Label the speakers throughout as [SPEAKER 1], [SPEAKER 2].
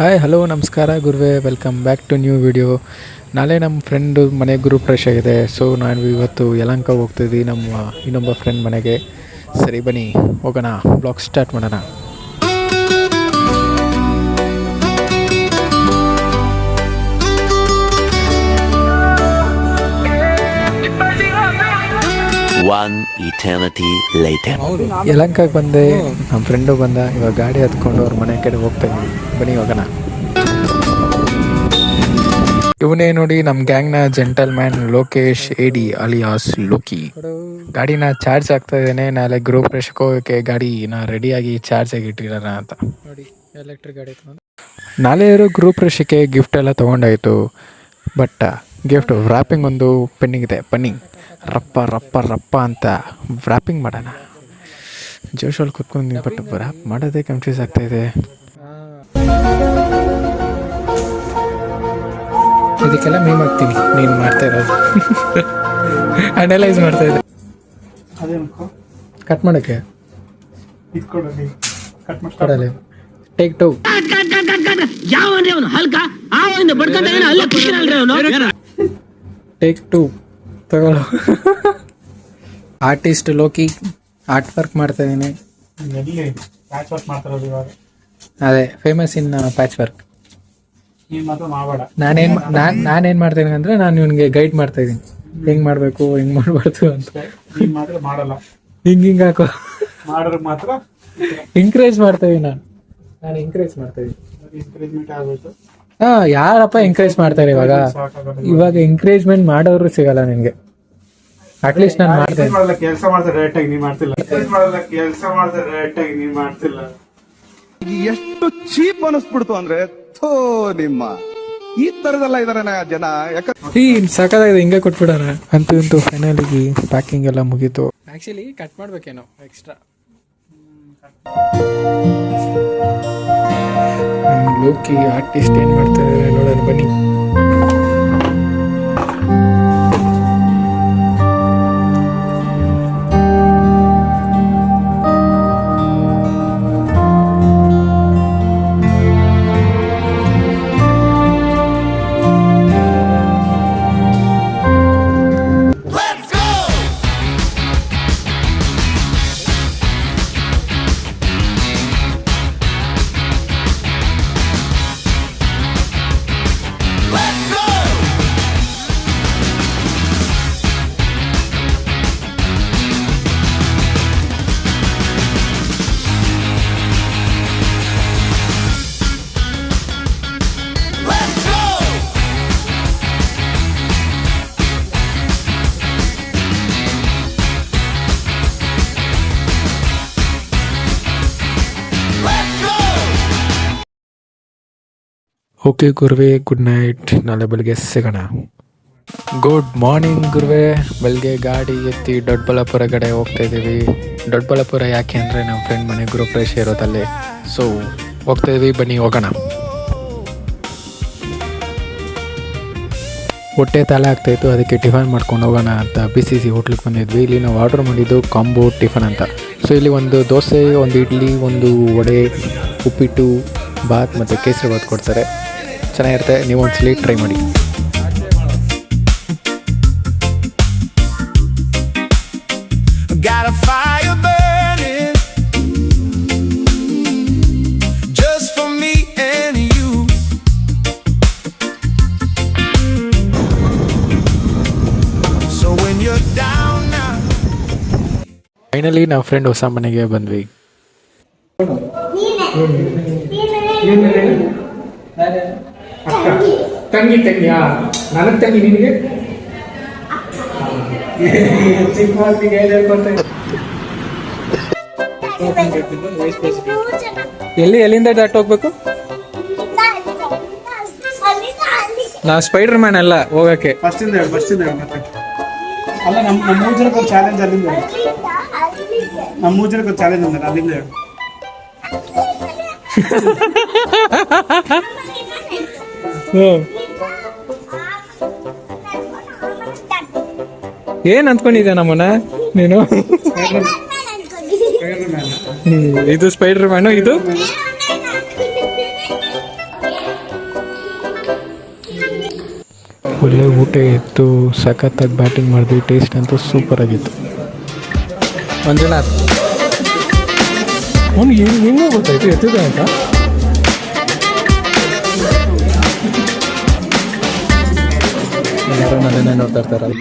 [SPEAKER 1] Hi hello ನಮಸ್ಕಾರ ಗುರುವೆ, welcome back to new video. ನಾಳೆ ನಮ್ಮ ಫ್ರೆಂಡು ಮನೆ ಗ್ರೂಪ್ ರಶ್ ಆಗಿದೆ. ಸೊ ನಾನು ಇವತ್ತು ಯಲಹಂಕ ಹೋಗ್ತಿದ್ವಿ ನಮ್ಮ ಇನ್ನೊಬ್ಬ ಫ್ರೆಂಡ್ ಮನೆಗೆ. ಸರಿ ಬನ್ನಿ ಹೋಗೋಣ, ಬ್ಲಾಗ್ ಸ್ಟಾರ್ಟ್ ಮಾಡೋಣ.
[SPEAKER 2] One eternity later.
[SPEAKER 1] ಯಲಹಂಕಕ್ಕೆ ಬಂದೆ, ನಮ್ಮ ಫ್ರೆಂಡು ಬಂದ. ಇವಾಗ ಗಾಡಿ ಹತ್ಕೊಂಡು ಅವ್ರ ಮನೆ ಕಡೆ ಹೋಗ್ತಾ ಇದ್ವಿ. ಬನ್ನಿ ಹೋಗೋಣ. ಇವನೇ ನೋಡಿ ನಮ್ಮ ಗ್ಯಾಂಗ್ನ ಜೆಂಟಲ್ ಮ್ಯಾನ್ ಲೋಕೇಶ್ ಎಡಿ ಅಲಿಯಾಸ್ ಲೋಕಿ. ಗಾಡಿನ ಚಾರ್ಜ್ ಆಗ್ತಾ ಇದ್ದೇನೆ. ನಾಳೆ ಗ್ರೂಪ್ ರಶ್ಗೆ ಹೋಗೋಕ್ಕೆ ಗಾಡಿನ ರೆಡಿಯಾಗಿ ಚಾರ್ಜ್ ಆಗಿ ಇಟ್ಟಿರೋಣ ಅಂತ ನೋಡಿ. ಎಲೆಕ್ಟ್ರಿಕ್ ಗಾಡಿ ನಾಳೆ ಇರೋ ಗ್ರೂಪ್ ರಶ್ಗೆ ಗಿಫ್ಟ್ ಎಲ್ಲ ತೊಗೊಂಡಾಯಿತು. ಬಟ್ ಗಿಫ್ಟ್ ವ್ರಾಪಿಂಗ್ ಒಂದು ಪೆಂಡಿಂಗ್ ಇದೆ. ಬನ್ನಿ ರಪ್ಪ ರಪ್ಪ ರಪ್ಪ ಅಂತ ವ್ರಾಪಿಂಗ್ ಮಾಡೋಣ. ಜೋಶಲ್ಲಿ ಕೂತ್ಕೊಂಡು ಬಟ್ ವ್ರಾಪ್ ಮಾಡೋದೇ ಕನ್ಫ್ಯೂಸ್ ಆಗ್ತಾಯಿದೆ. ಇದಕ್ಕೆಲ್ಲ ಮೀ ಮಾಡ್ತೀನಿ, ನೀನು ಮಾಡ್ತಾ ಇರೋದು ಅನಲೈಸ್ ಮಾಡ್ತಾ ಇದ್ದೆ. ಕಟ್ ಮಾಡೋಕ್ಕೆ ಕೊಡಲ್ಲ. ಟೇಕ್ ಟು ಟೇಕ್ ಟು ತಗೊಳ್ಳೋ. ಆರ್ಟಿಸ್ಟ್ ಲೋಕಿ ಆರ್ಟ್ ವರ್ಕ್ ಮಾಡ್ತಾ ಇದ್ದೀನಿ. ಅದೇ ಫೇಮಸ್ ಇನ್ ಪ್ಯಾಚ್ ವರ್ಕ್. ನಾನೇನ್ ಮಾಡ್ತೀನಿ ಅಂದ್ರೆ ನಾನು ಇವನಿಗೆ ಗೈಡ್ ಮಾಡ್ತಾ ಇದ್ದೀನಿ, ಹೆಂಗ್ ಮಾಡ್ಬೇಕು ಹೆಂಗ್ ಮಾಡ್ಬಾರ್ದು ಅಂತ. ಹಿಂಗ್ ಹಾಕೋ ಮಾತ್ರ ಎಂಕರೇಜ್ ಮಾಡ್ತಾ ಇದೀನಿ. ನಾನು ಎಂಕರೇಜ್ ಮಾಡ್ತಾ ಇದೀನಿ. ಯಾರಪ್ಪ ಎಂಕರೇಜ್ ಮಾಡ್ತಾರೆ ಇವಾಗ ಎಂಕರೇಜ್ಮೆಂಟ್ ಮಾಡೋರು ಸಿಗಲ್ಲ ನಿನ್ಗೆ. ಅಟ್ಲೀಸ್ಟ್ ನಾನು ಮಾಡ್ತೇನೆ.
[SPEAKER 3] ಕೆಲಸ ಮಾಡ್ತಾರೆ ಡೈರೆಕ್ಟ್ ಆಗಿ ನೀವ್ ಮಾಡ್ತಿಲ್ಲ. ಕೆಲಸ ಮಾಡ್ತಾರೆ ಡೈರೆಕ್ಟ್ ಆಗಿ ನೀವ್ ಮಾಡ್ತಿಲ್ಲ.
[SPEAKER 4] ಎಷ್ಟು ಚೀಪ್ ಅನಿಸ್ಬಿಡ್ತು ಅಂದ್ರೆ ನಿಮ್ಮ ಈ ತರದೆಲ್ಲ ಇದಾರೆ ಜನ.
[SPEAKER 1] ಈ ಸಾಕಾಗಿದೆ, ಹಿಂಗೆ ಕೊಟ್ಬಿಡೋಣ. ಅಂತೂ ಇಂತೂ ಫೈನಲಿಗೆ ಪ್ಯಾಕಿಂಗ್ ಎಲ್ಲ ಮುಗೀತು. ಆಕ್ಚುಲಿ ಕಟ್ ಮಾಡ್ಬೇಕೇನೋ ಎಕ್ಸ್ಟ್ರಾ. ಲೋಕಿ ಆರ್ಟಿಸ್ಟ್ ಏನ್ ಮಾಡ್ತಾರೆ ನೋಡೋಣ ಬನ್ನಿ. ಓಕೆ ಗುರುವೆ, ಗುಡ್ ನೈಟ್. ನಾಳೆ ಬೆಳಗ್ಗೆ ಸಿಗೋಣ. ಗುಡ್ ಮಾರ್ನಿಂಗ್ ಗುರುವೆ. ಬೆಳಗ್ಗೆ ಗಾಡಿ ಎತ್ತಿ ದೊಡ್ಡಬಳ್ಳಾಪುರ ಕಡೆ ಹೋಗ್ತಾ ಇದ್ದೀವಿ. ದೊಡ್ಡಬಳ್ಳಾಪುರ ಯಾಕೆ ಅಂದರೆ ನಮ್ಮ ಫ್ರೆಂಡ್ ಮನೆ ಗ್ರೂಪ್ ರಶ್ ಇರೋದಲ್ಲೇ. ಸೊ ಹೋಗ್ತಾ ಇದ್ದೀವಿ, ಬನ್ನಿ ಹೋಗೋಣ. ಹೊಟ್ಟೆ ತಲೆ ಆಗ್ತಾಯಿತ್ತು, ಅದಕ್ಕೆ ಟಿಫನ್ ಮಾಡ್ಕೊಂಡು ಹೋಗೋಣ ಅಂತ BCC ಹೋಟ್ಲಿಗೆ ಬಂದಿದ್ವಿ. ಇಲ್ಲಿ ನಾವು ಆರ್ಡ್ರ್ ಮಾಡಿದ್ದು ಕಾಂಬೋ ಟಿಫನ್ ಅಂತ. ಸೊ ಇಲ್ಲಿ ಒಂದು ದೋಸೆ, ಒಂದು ಇಡ್ಲಿ, ಒಂದು ವಡೆ, ಉಪ್ಪಿಟ್ಟು, ಬಾತ್ ಮತ್ತು ಕೇಸರಿ ಬಾತ್ ಕೊಡ್ತಾರೆ. ಚೆನ್ನಾಗಿರುತ್ತೆ, ನೀವು ಒಂದ್ಸಲಿ ಟ್ರೈ ಮಾಡಿ. ಫೈನಲಿ ನಾವು ಫ್ರೆಂಡ್ ಹೊಸ ಮನೆಗೆ ಬಂದ್ವಿ. ತಂಗಿ ತಂಗಿಯಾ? ನನಗೆ ತಂಗಿ, ನಿನಗೆ ಎಲ್ಲಿಂದ ಡಾಟ್ ಹೋಗ್ಬೇಕು? ನಾವು ಸ್ಪೈಡರ್ ಮ್ಯಾನ್ ಅಲ್ಲ ಹೋಗಕ್ಕೆ.
[SPEAKER 3] ಅಲ್ಲ, ನಮ್ಮ ಮೂರು ಜನಕ್ಕೆ ಚಾಲೆಂಜ್ ಅಲ್ಲಿಂದ. ನಮ್ಮ ಮೂರು ಜನಕ್ಕೆ ಚಾಲೆಂಜ್ ಅಂದ್ರೆ ಅಲ್ಲಿಂದ ಹೇಳು.
[SPEAKER 1] ಏನ್ ಅಂದ್ಕೊಂಡಿದ್ದೆ ನಮ್ಮನ್ನ ನೀನು? ಇದು ಸ್ಪೈಡರ್ ಮ್ಯಾನು, ಇದು ಒಳ್ಳೆ ಊಟ ಇತ್ತು, ಸಖತ್ತಾಗಿ ಬ್ಯಾಟಿಂಗ್ ಮಾಡಿದ್ವಿ, ಟೇಸ್ಟ್ ಅಂತೂ ಸೂಪರ್ ಆಗಿತ್ತು. ಮಂಜುನಾಥ್ ಅವ್ನು ಹೆಂಗೂ ಗೊತ್ತಾಯ್ತು ಎತ್ತಿದೆ ಅಂತ. ಎಲ್ಲರೂ ನನ್ನೇ ನೋಡ್ತಾ ಇರ್ತಾರಲ್ಲ.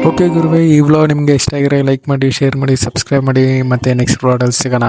[SPEAKER 1] ಓಕೆ ಗುರುವೆ, ಈ ವ್ಲಾಗ್ ನಿಮಗೆ ಇಷ್ಟ ಆಗಿರೋ ಲೈಕ್ ಮಾಡಿ, ಶೇರ್ ಮಾಡಿ, ಸಬ್ಸ್ಕ್ರೈಬ್ ಮಾಡಿ. ಮತ್ತು ನೆಕ್ಸ್ಟ್ ವ್ಲಾಗಲ್ಲಿ ಸಿಗೋಣ.